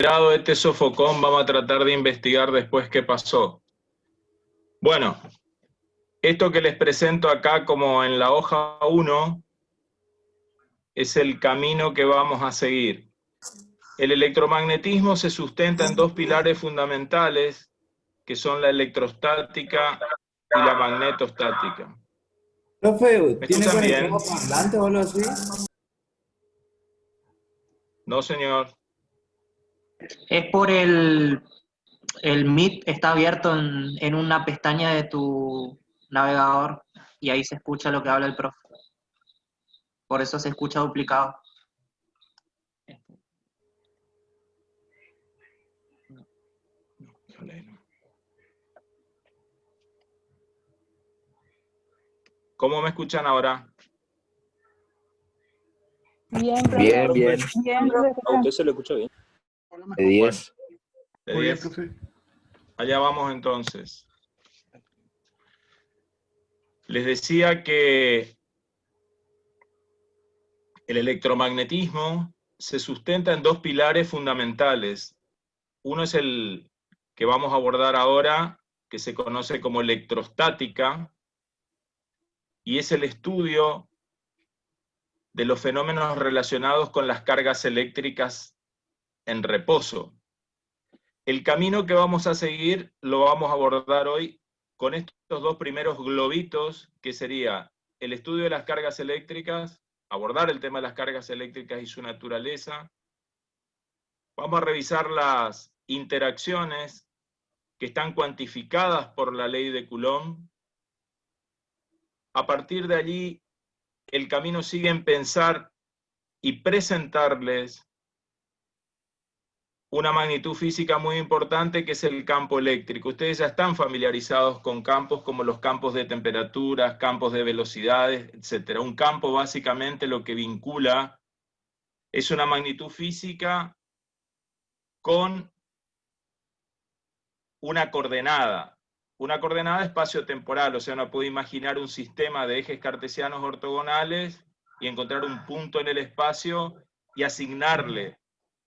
Este sofocón, vamos a tratar de investigar después qué pasó. Bueno, esto que les presento acá como en la hoja 1 es el camino que vamos a seguir. El electromagnetismo se sustenta en dos pilares fundamentales, que son la electrostática y la magnetostática. Profe, ¿Me ¿tiene escuchan bien? conectado parlante o algo así? No, señor. Es por el Meet está abierto en una pestaña de tu navegador y ahí se escucha lo que habla el profe. Por eso se escucha duplicado. ¿Cómo me escuchan ahora? Bien, profe. Bien, bien. Bien, profe. ¿A usted se lo escucha bien? De Bueno, 10. de Muy bien, 10. profe. Allá vamos entonces. Les decía que el electromagnetismo se sustenta en dos pilares fundamentales. Uno es el que vamos a abordar ahora, que se conoce como electrostática, y es el estudio de los fenómenos relacionados con las cargas eléctricas en reposo. El camino que vamos a seguir lo vamos a abordar hoy con estos dos primeros globitos, que sería el estudio de las cargas eléctricas, abordar el tema de las cargas eléctricas y su naturaleza. Vamos a revisar las interacciones que están cuantificadas por la ley de Coulomb. A partir de allí, el camino sigue en pensar y presentarles una magnitud física muy importante, que es el campo eléctrico. Ustedes ya están familiarizados con campos como los campos de temperaturas, campos de velocidades, etc. Un campo básicamente lo que vincula es una magnitud física con una coordenada espacio-temporal, o sea, uno puede imaginar un sistema de ejes cartesianos ortogonales y encontrar un punto en el espacio y asignarle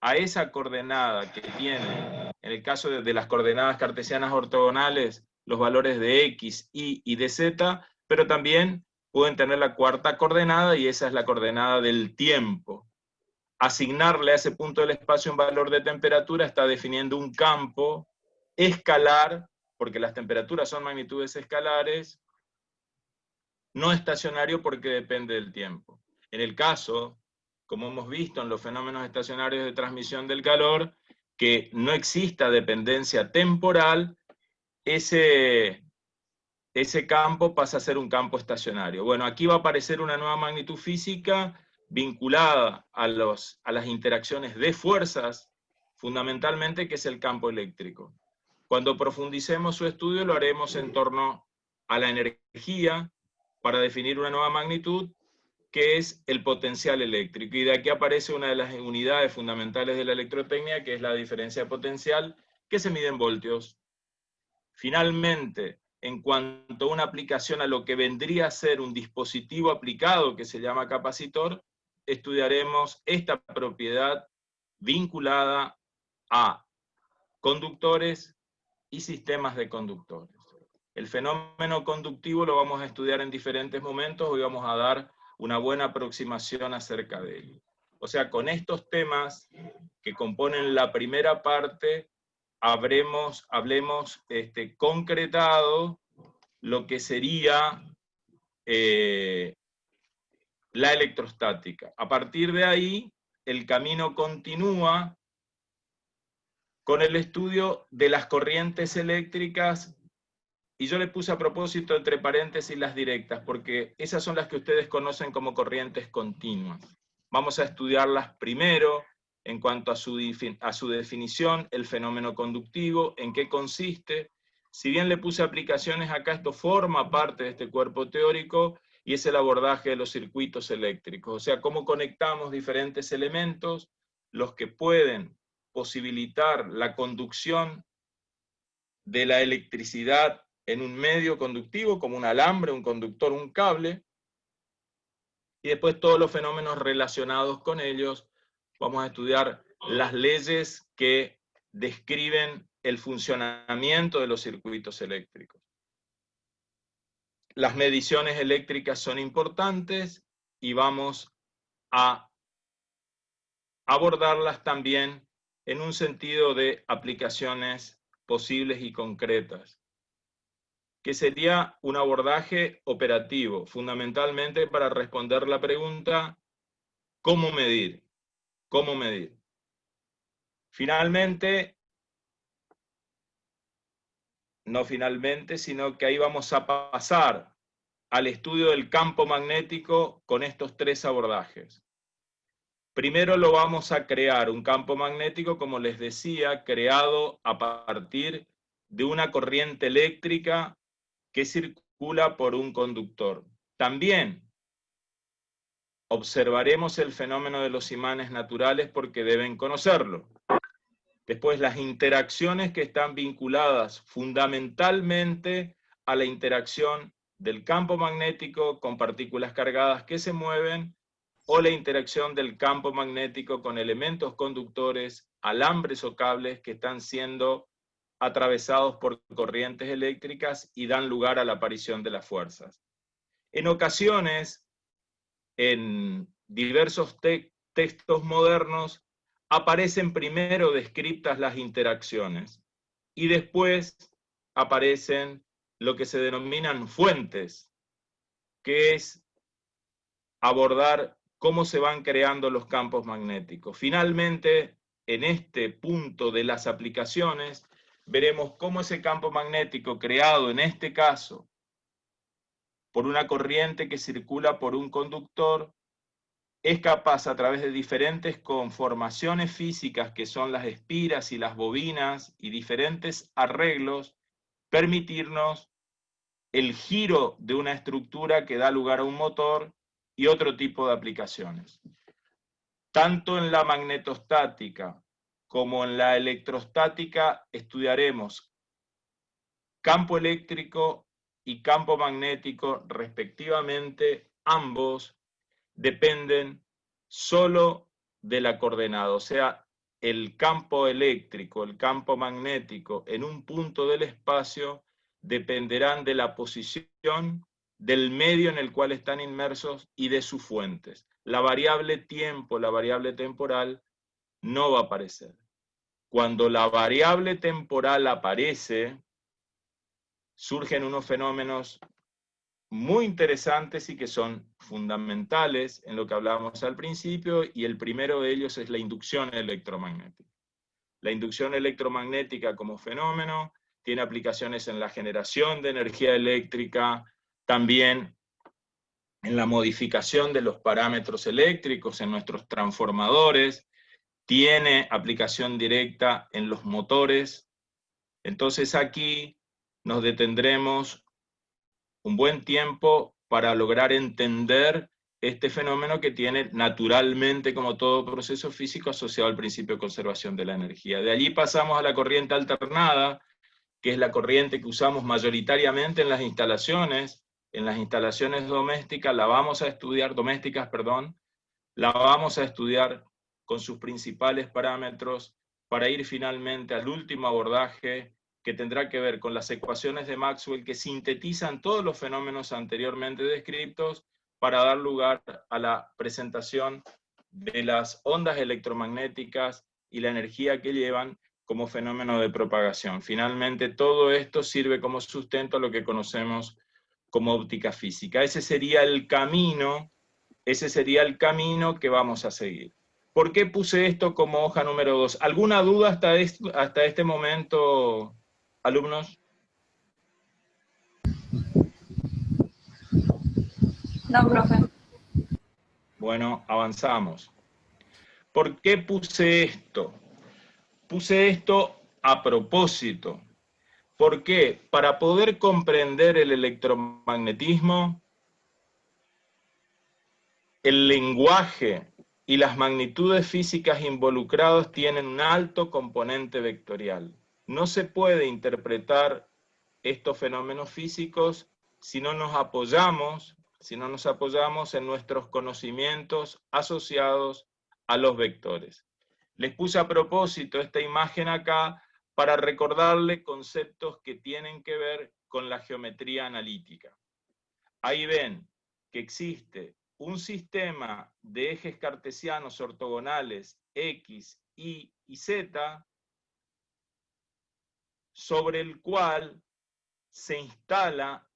a esa coordenada que tiene, en el caso de las coordenadas cartesianas ortogonales, los valores de x, y de z, pero también pueden tener la cuarta coordenada, y esa es la coordenada del tiempo. Asignarle a ese punto del espacio un valor de temperatura está definiendo un campo escalar, porque las temperaturas son magnitudes escalares, no estacionario porque depende del tiempo. En el caso, como hemos visto en los fenómenos estacionarios de transmisión del calor, que no exista dependencia temporal, ese campo pasa a ser un campo estacionario. Bueno, aquí va a aparecer una nueva magnitud física vinculada a las interacciones de fuerzas, fundamentalmente, que es el campo eléctrico. Cuando profundicemos su estudio lo haremos en torno a la energía para definir una nueva magnitud, que es el potencial eléctrico. Y de aquí aparece una de las unidades fundamentales de la electrotecnia, que es la diferencia potencial, que se mide en voltios. Finalmente, en cuanto a una aplicación a lo que vendría a ser un dispositivo aplicado que se llama capacitor, estudiaremos esta propiedad vinculada a conductores y sistemas de conductores. El fenómeno conductivo lo vamos a estudiar en diferentes momentos, hoy vamos a dar una buena aproximación acerca de él. O sea, con estos temas que componen la primera parte, hablemos concretado lo que sería la electrostática. A partir de ahí, el camino continúa con el estudio de las corrientes eléctricas, y yo le puse a propósito entre paréntesis las directas, porque esas son las que ustedes conocen como corrientes continuas. Vamos a estudiarlas primero, en cuanto a su definición, el fenómeno conductivo, en qué consiste. Si bien le puse aplicaciones acá, esto forma parte de este cuerpo teórico, y es el abordaje de los circuitos eléctricos, o sea, cómo conectamos diferentes elementos, los que pueden posibilitar la conducción de la electricidad en un medio conductivo, como un alambre, un conductor, un cable, y después todos los fenómenos relacionados con ellos. Vamos a estudiar las leyes que describen el funcionamiento de los circuitos eléctricos. Las mediciones eléctricas son importantes y vamos a abordarlas también en un sentido de aplicaciones posibles y concretas, que sería un abordaje operativo, fundamentalmente para responder la pregunta, ¿cómo medir? ¿Cómo medir? Finalmente, no finalmente, sino que ahí vamos a pasar al estudio del campo magnético con estos tres abordajes. Primero lo vamos a crear, un campo magnético, como les decía, creado a partir de una corriente eléctrica que circula por un conductor. También observaremos el fenómeno de los imanes naturales porque deben conocerlo. Después, las interacciones que están vinculadas fundamentalmente a la interacción del campo magnético con partículas cargadas que se mueven, o la interacción del campo magnético con elementos conductores, alambres o cables que están siendo atravesados por corrientes eléctricas y dan lugar a la aparición de las fuerzas. En ocasiones, en diversos textos modernos, aparecen primero descritas las interacciones y después aparecen lo que se denominan fuentes, que es abordar cómo se van creando los campos magnéticos. Finalmente, en este punto de las aplicaciones, veremos cómo ese campo magnético creado, en este caso, por una corriente que circula por un conductor, es capaz a través de diferentes conformaciones físicas que son las espiras y las bobinas y diferentes arreglos, permitirnos el giro de una estructura que da lugar a un motor y otro tipo de aplicaciones. Tanto en la magnetostática como en la electrostática estudiaremos campo eléctrico y campo magnético respectivamente. Ambos dependen solo de la coordenada, o sea, el campo eléctrico, el campo magnético en un punto del espacio dependerán de la posición, del medio en el cual están inmersos y de sus fuentes. La variable tiempo, la variable temporal, no va a aparecer. Cuando la variable temporal aparece, surgen unos fenómenos muy interesantes y que son fundamentales en lo que hablábamos al principio, y el primero de ellos es la inducción electromagnética. La inducción electromagnética como fenómeno tiene aplicaciones en la generación de energía eléctrica, también en la modificación de los parámetros eléctricos en nuestros transformadores, tiene aplicación directa en los motores. Entonces aquí nos detendremos un buen tiempo para lograr entender este fenómeno que tiene naturalmente, como todo proceso físico, asociado al principio de conservación de la energía. De allí pasamos a la corriente alternada, que es la corriente que usamos mayoritariamente en las instalaciones domésticas, la vamos a estudiar con sus principales parámetros para ir finalmente al último abordaje, que tendrá que ver con las ecuaciones de Maxwell que sintetizan todos los fenómenos anteriormente descritos para dar lugar a la presentación de las ondas electromagnéticas y la energía que llevan como fenómeno de propagación. Finalmente, todo esto sirve como sustento a lo que conocemos como óptica física. Ese sería el camino que vamos a seguir. ¿Por qué puse esto como hoja número 2? ¿Alguna duda hasta este momento, alumnos? No, profe. Bueno, avanzamos. ¿Por qué puse esto? Puse esto a propósito. ¿Por qué? Para poder comprender el electromagnetismo, el lenguaje y las magnitudes físicas involucradas tienen un alto componente vectorial. No se puede interpretar estos fenómenos físicos si no nos apoyamos en nuestros conocimientos asociados a los vectores. Les puse a propósito esta imagen acá para recordarle conceptos que tienen que ver con la geometría analítica. Ahí ven que existe un sistema de ejes cartesianos ortogonales X, Y y Z, sobre el cual se instala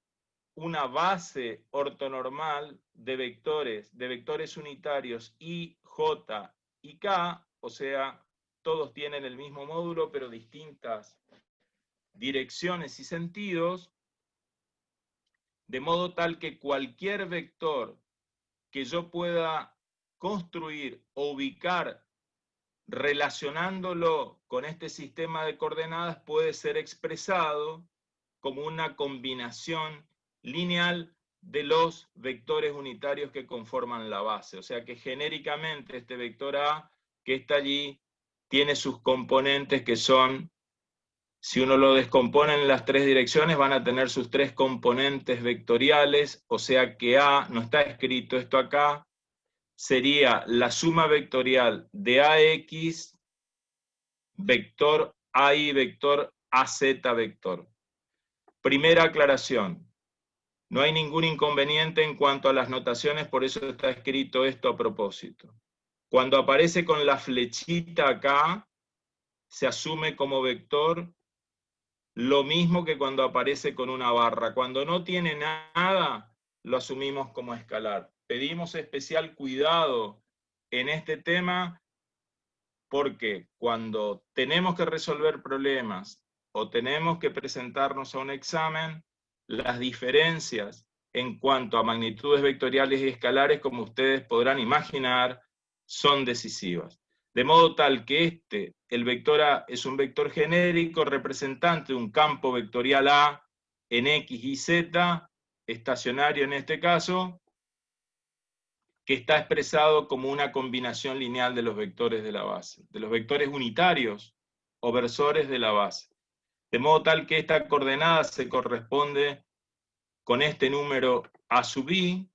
una base ortonormal de vectores unitarios I, J y K, o sea, todos tienen el mismo módulo, pero distintas direcciones y sentidos, de modo tal que cualquier vector que yo pueda construir o ubicar relacionándolo con este sistema de coordenadas puede ser expresado como una combinación lineal de los vectores unitarios que conforman la base. O sea que genéricamente este vector A que está allí tiene sus componentes que son, si uno lo descompone en las tres direcciones, van a tener sus tres componentes vectoriales, o sea que A, no está escrito esto acá, sería la suma vectorial de AX, vector AI, vector AZ, vector. Primera aclaración, no hay ningún inconveniente en cuanto a las notaciones, por eso está escrito esto a propósito. Cuando aparece con la flechita acá, se asume como vector lo mismo que cuando aparece con una barra. Cuando no tiene nada, lo asumimos como escalar. Pedimos especial cuidado en este tema porque cuando tenemos que resolver problemas o tenemos que presentarnos a un examen, las diferencias en cuanto a magnitudes vectoriales y escalares, como ustedes podrán imaginar, son decisivas. De modo tal que el vector A, es un vector genérico representante de un campo vectorial A en X y Z, estacionario en este caso, que está expresado como una combinación lineal de los vectores de la base, de los vectores unitarios o versores de la base. De modo tal que esta coordenada se corresponde con este número A sub I,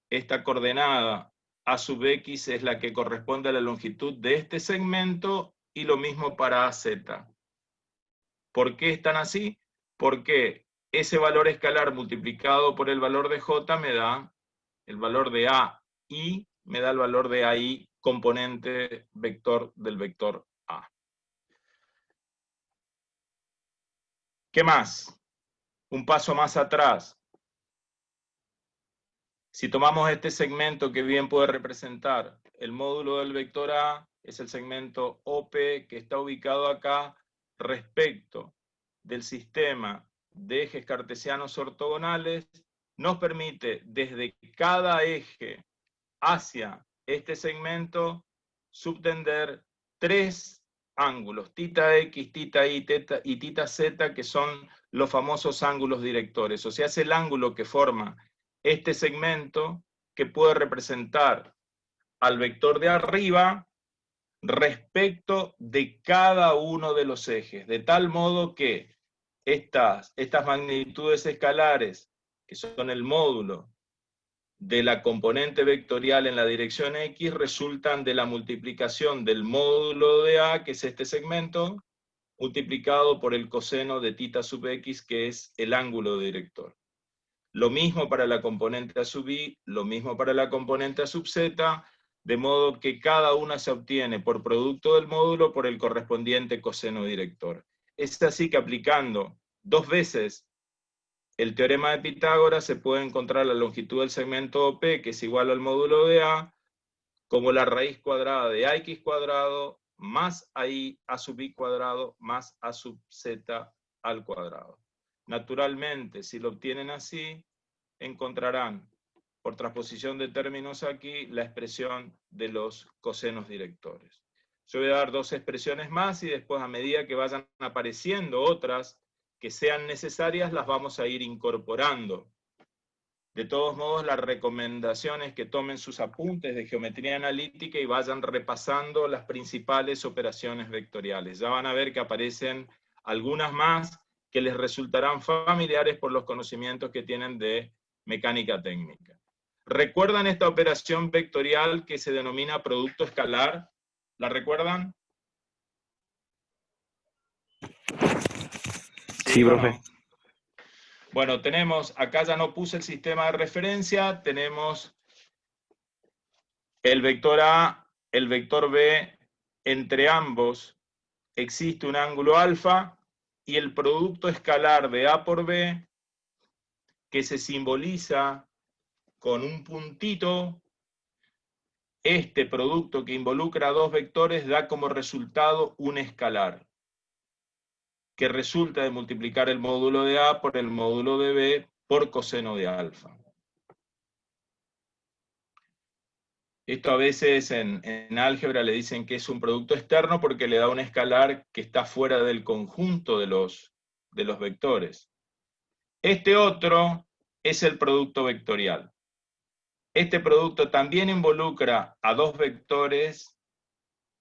esta coordenada A sub X es la que corresponde a la longitud de este segmento, y lo mismo para AZ. ¿Por qué están así? Porque ese valor escalar multiplicado por el valor de J me da el valor de A, y me da el valor de AI, componente vector del vector A. ¿Qué más? Un paso más atrás. Si tomamos este segmento que bien puede representar el módulo del vector A, es el segmento OP que está ubicado acá respecto del sistema de ejes cartesianos ortogonales, nos permite desde cada eje hacia este segmento subtender tres ángulos, tita X, tita Y y tita Z, que son los famosos ángulos directores. O sea, es el ángulo que forma este segmento que puede representar al vector de arriba respecto de cada uno de los ejes, de tal modo que estas magnitudes escalares, que son el módulo de la componente vectorial en la dirección X, resultan de la multiplicación del módulo de A, que es este segmento, multiplicado por el coseno de tita sub X, que es el ángulo director. Lo mismo para la componente A sub I, lo mismo para la componente A sub Z, de modo que cada una se obtiene por producto del módulo por el correspondiente coseno director. Es así que aplicando dos veces el teorema de Pitágoras se puede encontrar la longitud del segmento OP, que es igual al módulo de A, como la raíz cuadrada de AX cuadrado más AI A sub I cuadrado más A sub Z al cuadrado. Naturalmente, si lo obtienen así, encontrarán, por transposición de términos aquí, la expresión de los cosenos directores. Yo voy a dar dos expresiones más y después, a medida que vayan apareciendo otras que sean necesarias, las vamos a ir incorporando. De todos modos, la recomendación es que tomen sus apuntes de geometría analítica y vayan repasando las principales operaciones vectoriales. Ya van a ver que aparecen algunas más que les resultarán familiares por los conocimientos que tienen de mecánica técnica. ¿Recuerdan esta operación vectorial que se denomina producto escalar? ¿La recuerdan? Sí, o profe. no? Bueno, tenemos, acá ya no puse el sistema de referencia, tenemos el vector A, el vector B, entre ambos existe un ángulo alfa, y el producto escalar de A por B, que se simboliza con un puntito, este producto que involucra dos vectores da como resultado un escalar, que resulta de multiplicar el módulo de A por el módulo de B por coseno de alfa. Esto a veces en álgebra le dicen que es un producto externo porque le da un escalar que está fuera del conjunto de los vectores. Este otro es el producto vectorial. Este producto también involucra a dos vectores,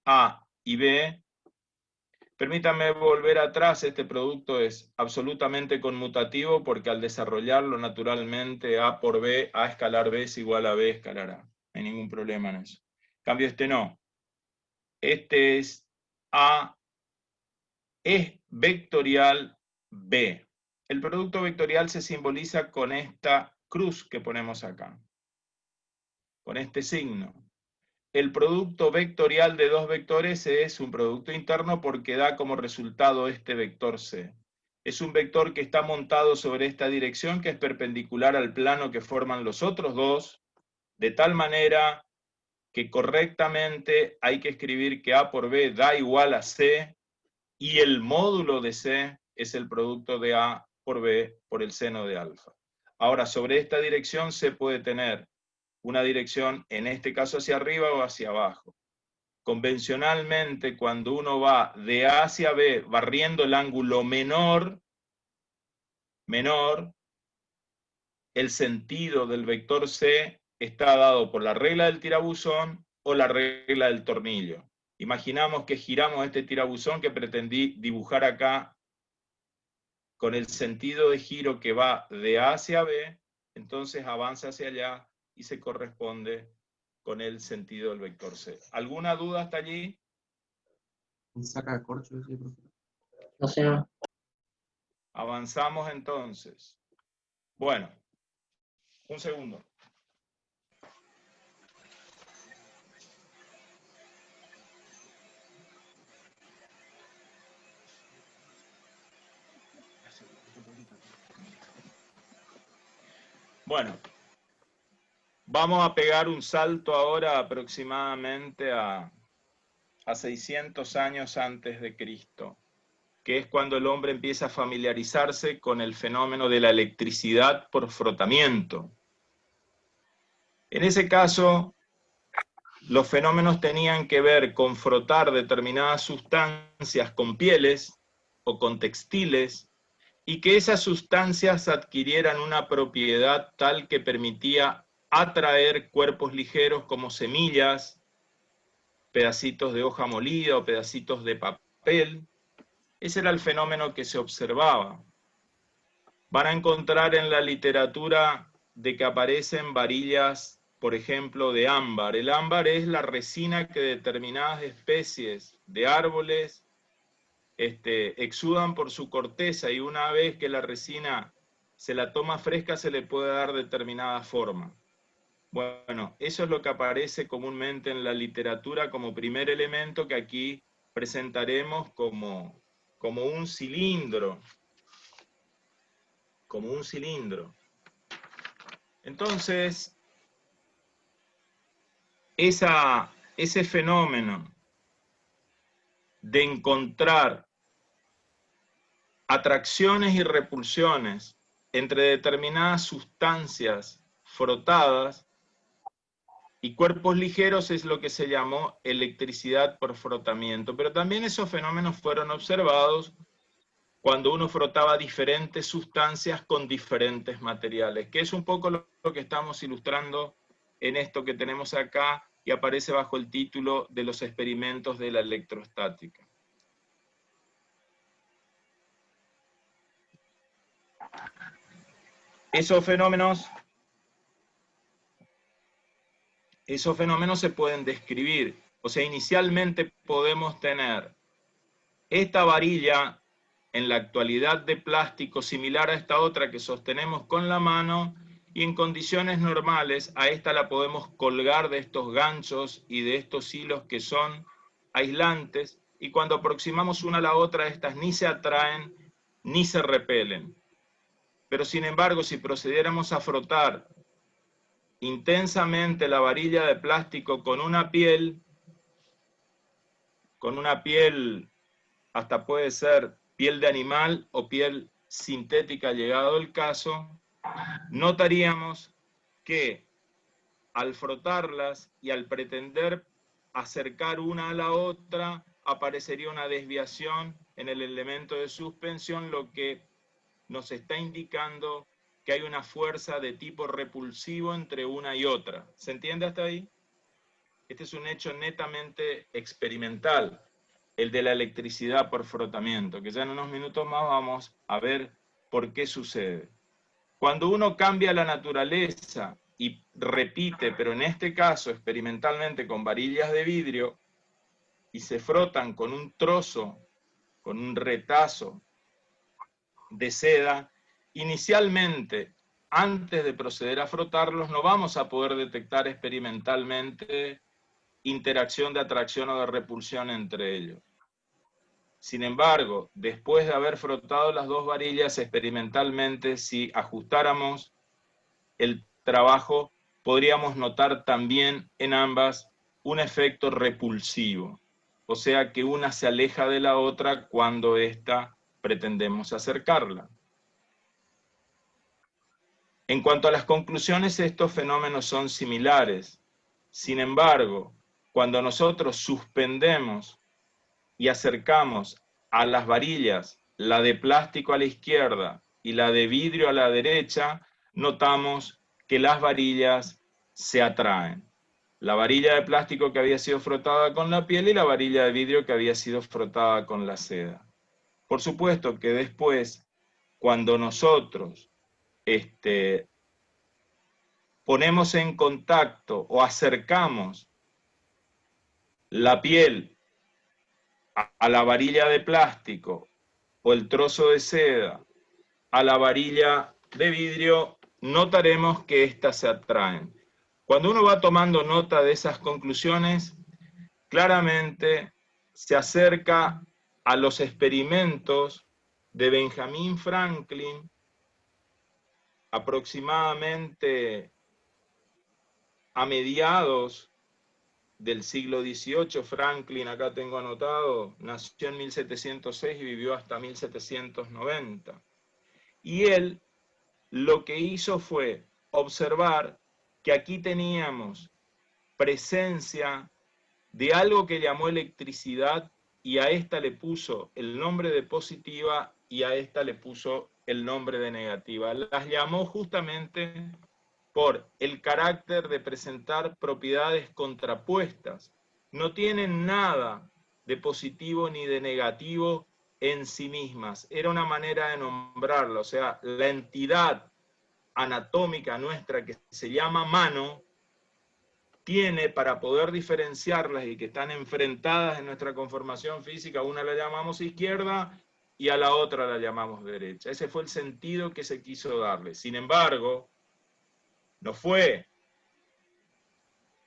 A y B. Permítanme volver atrás, este producto es absolutamente conmutativo porque al desarrollarlo naturalmente A por B, A escalar B es igual a B escalar A. No hay ningún problema en eso. En cambio este no. Este es A es vectorial B. El producto vectorial se simboliza con esta cruz que ponemos acá, con este signo. El producto vectorial de dos vectores es un producto interno porque da como resultado este vector C. Es un vector que está montado sobre esta dirección que es perpendicular al plano que forman los otros dos, de tal manera que correctamente hay que escribir que A por B da igual a C, y el módulo de C es el producto de A por B por el seno de alfa. Ahora, sobre esta dirección se puede tener una dirección, en este caso hacia arriba o hacia abajo. Convencionalmente, cuando uno va de A hacia B barriendo el ángulo menor, el sentido del vector C está dado por la regla del tirabuzón o la regla del tornillo. Imaginamos que giramos este tirabuzón que pretendí dibujar acá con el sentido de giro que va de A hacia B, entonces avanza hacia allá y se corresponde con el sentido del vector C. ¿Alguna duda hasta allí? Saca corcho ese, profe. No sé, no. Avanzamos entonces. Bueno, un segundo. Bueno, vamos a pegar un salto ahora aproximadamente a 600 años antes de Cristo, que es cuando el hombre empieza a familiarizarse con el fenómeno de la electricidad por frotamiento. En ese caso, los fenómenos tenían que ver con frotar determinadas sustancias con pieles o con textiles, y que esas sustancias adquirieran una propiedad tal que permitía atraer cuerpos ligeros como semillas, pedacitos de hoja molida o pedacitos de papel. Ese era el fenómeno que se observaba. Van a encontrar en la literatura de que aparecen varillas, por ejemplo, de ámbar. El ámbar es la resina que determinadas especies de árboles exudan por su corteza, y una vez que la resina se la toma fresca se le puede dar determinada forma. Bueno, eso es lo que aparece comúnmente en la literatura como primer elemento que aquí presentaremos como un cilindro. Como un cilindro. Entonces, ese fenómeno de encontrar atracciones y repulsiones entre determinadas sustancias frotadas y cuerpos ligeros es lo que se llamó electricidad por frotamiento. Pero también esos fenómenos fueron observados cuando uno frotaba diferentes sustancias con diferentes materiales, que es un poco lo que estamos ilustrando en esto que tenemos acá y aparece bajo el título de los experimentos de la electrostática. Esos fenómenos se pueden describir O sea, inicialmente podemos tener esta varilla en la actualidad de plástico similar a esta otra que sostenemos con la mano, y en condiciones normales a esta la podemos colgar de estos ganchos y de estos hilos que son aislantes, y cuando aproximamos una a la otra estas ni se atraen ni se repelen. Pero sin embargo, si procediéramos a frotar intensamente la varilla de plástico con una piel hasta puede ser piel de animal o piel sintética llegado el caso, notaríamos que al frotarlas y al pretender acercar una a la otra, aparecería una desviación en el elemento de suspensión, lo que nos está indicando que hay una fuerza de tipo repulsivo entre una y otra. ¿Se entiende hasta ahí? Este es un hecho netamente experimental, el de la electricidad por frotamiento, que ya en unos minutos más vamos a ver por qué sucede. Cuando uno cambia la naturaleza y repite, pero en este caso experimentalmente con varillas de vidrio, y se frotan con un trozo, con un retazo de seda, inicialmente, antes de proceder a frotarlos, no vamos a poder detectar experimentalmente interacción de atracción o de repulsión entre ellos. Sin embargo, después de haber frotado las dos varillas experimentalmente, si ajustáramos el trabajo, podríamos notar también en ambas un efecto repulsivo. O sea que una se aleja de la otra cuando ésta pretendemos acercarla. En cuanto a las conclusiones, estos fenómenos son similares. Sin embargo, cuando nosotros suspendemos y acercamos a las varillas, la de plástico a la izquierda y la de vidrio a la derecha, notamos que las varillas se atraen. La varilla de plástico que había sido frotada con la piel y la varilla de vidrio que había sido frotada con la seda. Por supuesto que después, cuando nosotros ponemos en contacto o acercamos la piel a la varilla de plástico o el trozo de seda a la varilla de vidrio, notaremos que éstas se atraen. Cuando uno va tomando nota de esas conclusiones, claramente se acerca a los experimentos de Benjamin Franklin, aproximadamente a mediados del siglo XVIII. Franklin, acá tengo anotado, nació en 1706 y vivió hasta 1790. Y él lo que hizo fue observar que aquí teníamos presencia de algo que llamó electricidad, y a esta le puso el nombre de positiva y a esta le puso el nombre de negativa. Las llamó justamente por el carácter de presentar propiedades contrapuestas. No tienen nada de positivo ni de negativo en sí mismas. Era una manera de nombrarla, o sea, la entidad anatómica nuestra que se llama mano tiene, para poder diferenciarlas y que están enfrentadas en nuestra conformación física, una la llamamos izquierda y a la otra la llamamos derecha. Ese fue el sentido que se quiso darle. Sin embargo, no fue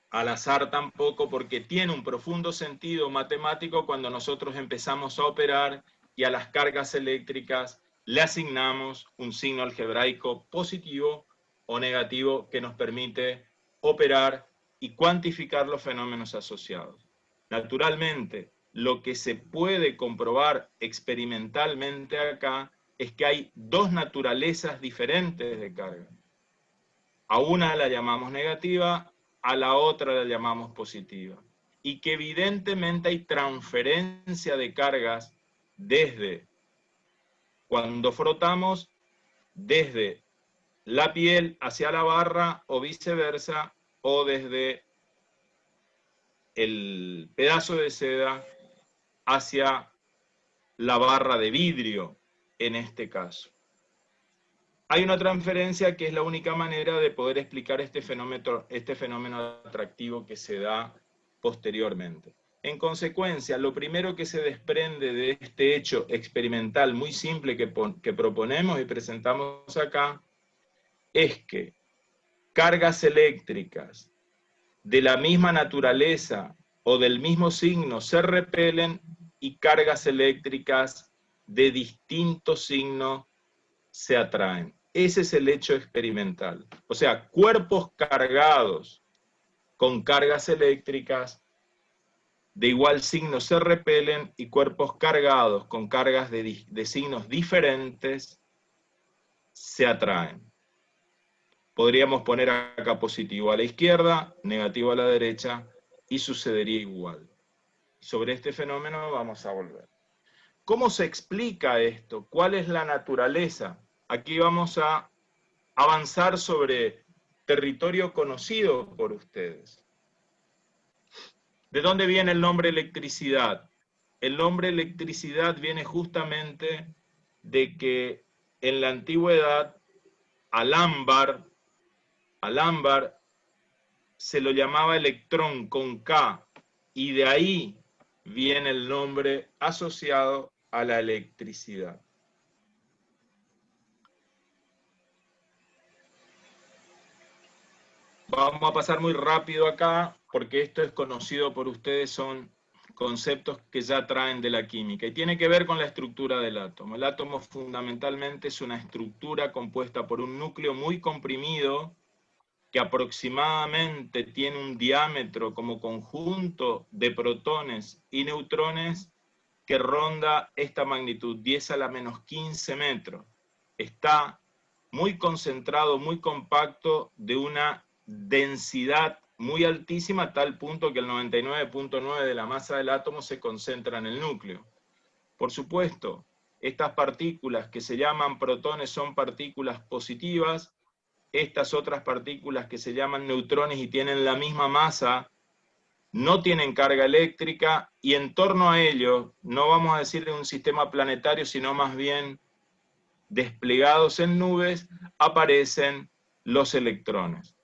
al azar tampoco, porque tiene un profundo sentido matemático cuando nosotros empezamos a operar y a las cargas eléctricas le asignamos un signo algebraico positivo o negativo que nos permite operar y cuantificar los fenómenos asociados. Naturalmente, lo que se puede comprobar experimentalmente acá es que hay dos naturalezas diferentes de carga. A una la llamamos negativa, a la otra la llamamos positiva. Y que evidentemente hay transferencia de cargas desde cuando frotamos, desde la piel hacia la barra o viceversa, o desde el pedazo de seda hacia la barra de vidrio, en este caso. Hay una transferencia que es la única manera de poder explicar este fenómeno atractivo que se da posteriormente. En consecuencia, lo primero que se desprende de este hecho experimental muy simple que proponemos y presentamos acá, es que cargas eléctricas de la misma naturaleza o del mismo signo se repelen y cargas eléctricas de distintos signos se atraen. Ese es el hecho experimental. O sea, cuerpos cargados con cargas eléctricas de igual signo se repelen y cuerpos cargados con cargas de signos diferentes se atraen. Podríamos poner acá positivo a la izquierda, negativo a la derecha, y sucedería igual. Sobre este fenómeno vamos a volver. ¿Cómo se explica esto? ¿Cuál es la naturaleza? Aquí vamos a avanzar sobre territorio conocido por ustedes. ¿De dónde viene el nombre electricidad? El nombre electricidad viene justamente de que en la antigüedad al ámbar se lo llamaba electrón con K, y de ahí viene el nombre asociado a la electricidad. Vamos a pasar muy rápido acá, porque esto es conocido por ustedes, son conceptos que ya traen de la química, y tiene que ver con la estructura del átomo. El átomo fundamentalmente es una estructura compuesta por un núcleo muy comprimido, que aproximadamente tiene un diámetro como conjunto de protones y neutrones que ronda esta magnitud, 10 a la menos 15 metros. Está muy concentrado, muy compacto, de una densidad muy altísima, a tal punto que el 99.9% de la masa del átomo se concentra en el núcleo. Por supuesto, estas partículas que se llaman protones son partículas positivas. Estas otras partículas que se llaman neutrones y tienen la misma masa, no tienen carga eléctrica, y en torno a ellos, no vamos a decir de un sistema planetario, sino más bien desplegados en nubes, aparecen los electrones,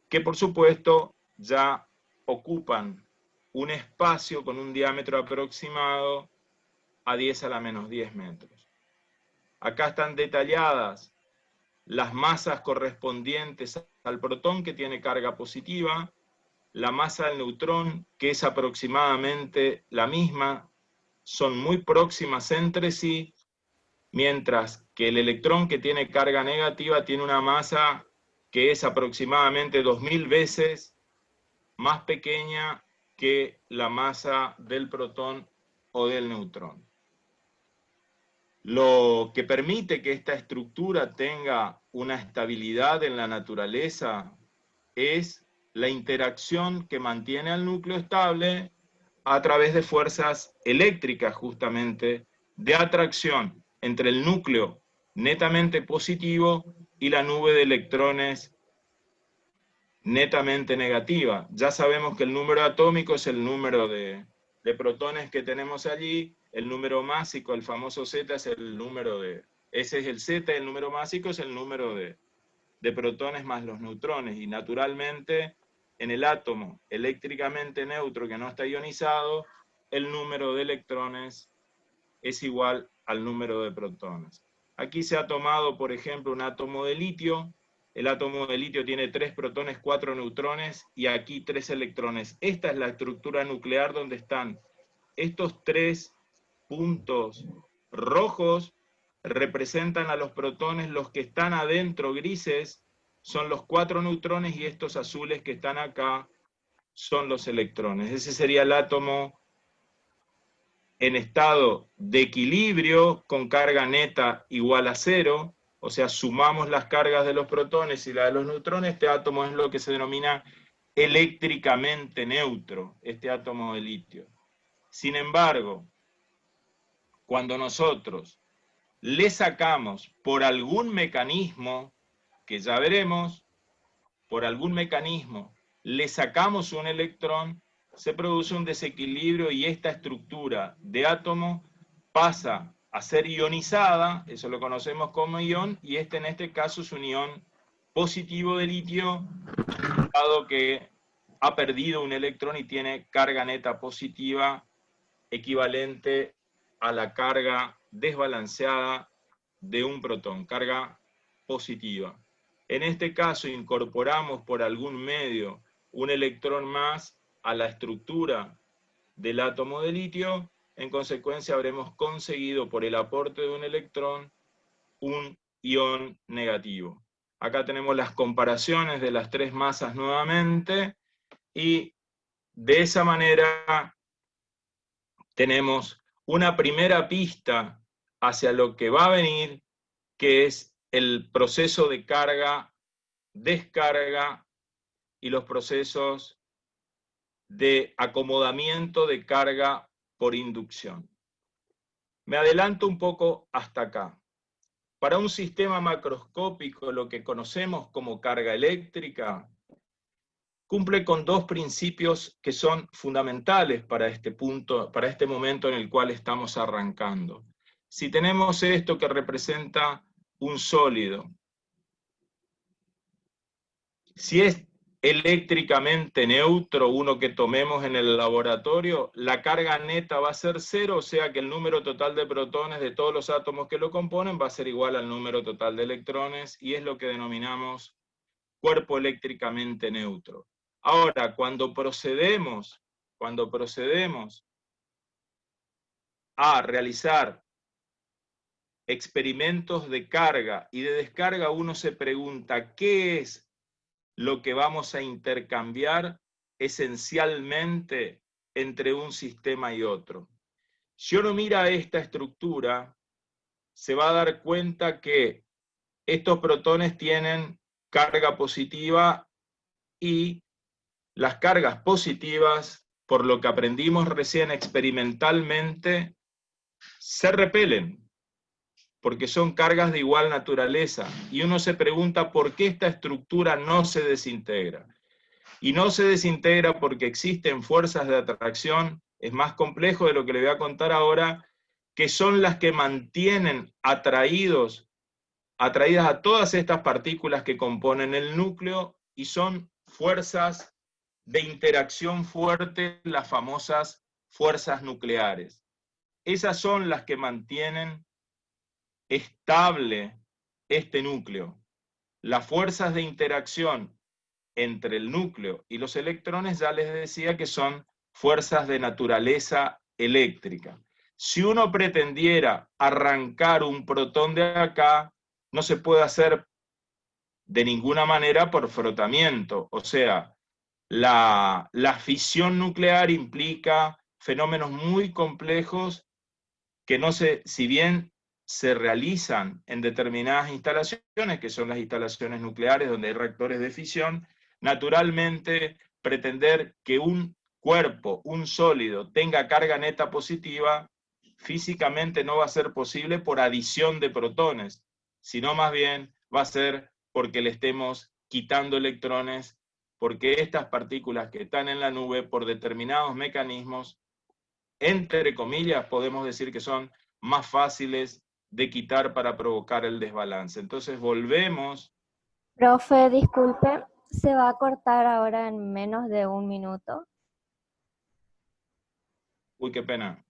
que por supuesto ya ocupan un espacio con un diámetro aproximado a 10 a la menos 10 metros. Acá están detalladas las masas correspondientes al protón, que tiene carga positiva, la masa del neutrón, que es aproximadamente la misma, son muy próximas entre sí, mientras que el electrón, que tiene carga negativa, tiene una masa que es aproximadamente 2000 veces más pequeña que la masa del protón o del neutrón. Lo que permite que esta estructura tenga una estabilidad en la naturaleza es la interacción que mantiene al núcleo estable a través de fuerzas eléctricas, justamente, de atracción entre el núcleo netamente positivo y la nube de electrones netamente negativa. Ya sabemos que el número atómico es el número de protones que tenemos allí. El número másico, el famoso Z, es el número de... Ese es el Z, el número másico es el número de protones más los neutrones. Y naturalmente, en el átomo eléctricamente neutro que no está ionizado, el número de electrones es igual al número de protones. Aquí se ha tomado, por ejemplo, un átomo de litio. El átomo de litio tiene 3 protones, 4 neutrones, y aquí 3 electrones. Esta es la estructura nuclear donde están estos 3 puntos rojos, representan a los protones. Los que están adentro, grises, son los 4 neutrones, y estos azules que están acá son los electrones. Ese sería el átomo en estado de equilibrio, con carga neta igual a 0, o sea, sumamos las cargas de los protones y la de los neutrones. Este átomo es lo que se denomina eléctricamente neutro, este átomo de litio. Sin embargo, cuando nosotros le sacamos por algún mecanismo, que ya veremos, por algún mecanismo, le sacamos un electrón, se produce un desequilibrio y esta estructura de átomo pasa a ser ionizada, eso lo conocemos como ion, y en este caso es un ion positivo de litio, dado que ha perdido un electrón y tiene carga neta positiva equivalente a la carga desbalanceada de un protón, carga positiva. En este caso incorporamos por algún medio un electrón más a la estructura del átomo de litio, en consecuencia habremos conseguido por el aporte de un electrón un ion negativo. Acá tenemos las comparaciones de las tres masas nuevamente, y de esa manera tenemos una primera pista hacia lo que va a venir, que es el proceso de carga, descarga y los procesos de acomodamiento de carga por inducción. Me adelanto un poco hasta acá. Para un sistema macroscópico, lo que conocemos como carga eléctrica cumple con dos principios que son fundamentales para este punto, para este momento en el cual estamos arrancando. Si tenemos esto que representa un sólido, si es eléctricamente neutro, uno que tomemos en el laboratorio, la carga neta va a ser cero, o sea que el número total de protones de todos los átomos que lo componen va a ser igual al número total de electrones, y es lo que denominamos cuerpo eléctricamente neutro. Ahora, cuando procedemos a realizar experimentos de carga y de descarga, uno se pregunta, ¿qué es lo que vamos a intercambiar esencialmente entre un sistema y otro? Si uno mira esta estructura, se va a dar cuenta que estos protones tienen carga positiva, y las cargas positivas, por lo que aprendimos recién experimentalmente, se repelen, porque son cargas de igual naturaleza, y uno se pregunta por qué esta estructura no se desintegra. Y no se desintegra porque existen fuerzas de atracción, es más complejo de lo que le voy a contar ahora, que son las que mantienen atraídas a todas estas partículas que componen el núcleo, y son fuerzas de interacción fuerte, las famosas fuerzas nucleares. Esas son las que mantienen estable este núcleo. Las fuerzas de interacción entre el núcleo y los electrones, ya les decía que son fuerzas de naturaleza eléctrica. Si uno pretendiera arrancar un protón de acá, no se puede hacer de ninguna manera por frotamiento, o sea, la fisión nuclear implica fenómenos muy complejos que no se, si bien se realizan en determinadas instalaciones, que son las instalaciones nucleares donde hay reactores de fisión, naturalmente pretender que un cuerpo, un sólido, tenga carga neta positiva, físicamente no va a ser posible por adición de protones, sino más bien va a ser porque le estemos quitando electrones, porque estas partículas que están en la nube, por determinados mecanismos, entre comillas, podemos decir que son más fáciles de quitar para provocar el desbalance. Entonces volvemos. Profe, disculpe, se va a cortar ahora en menos de 1 minuto. Uy, qué pena.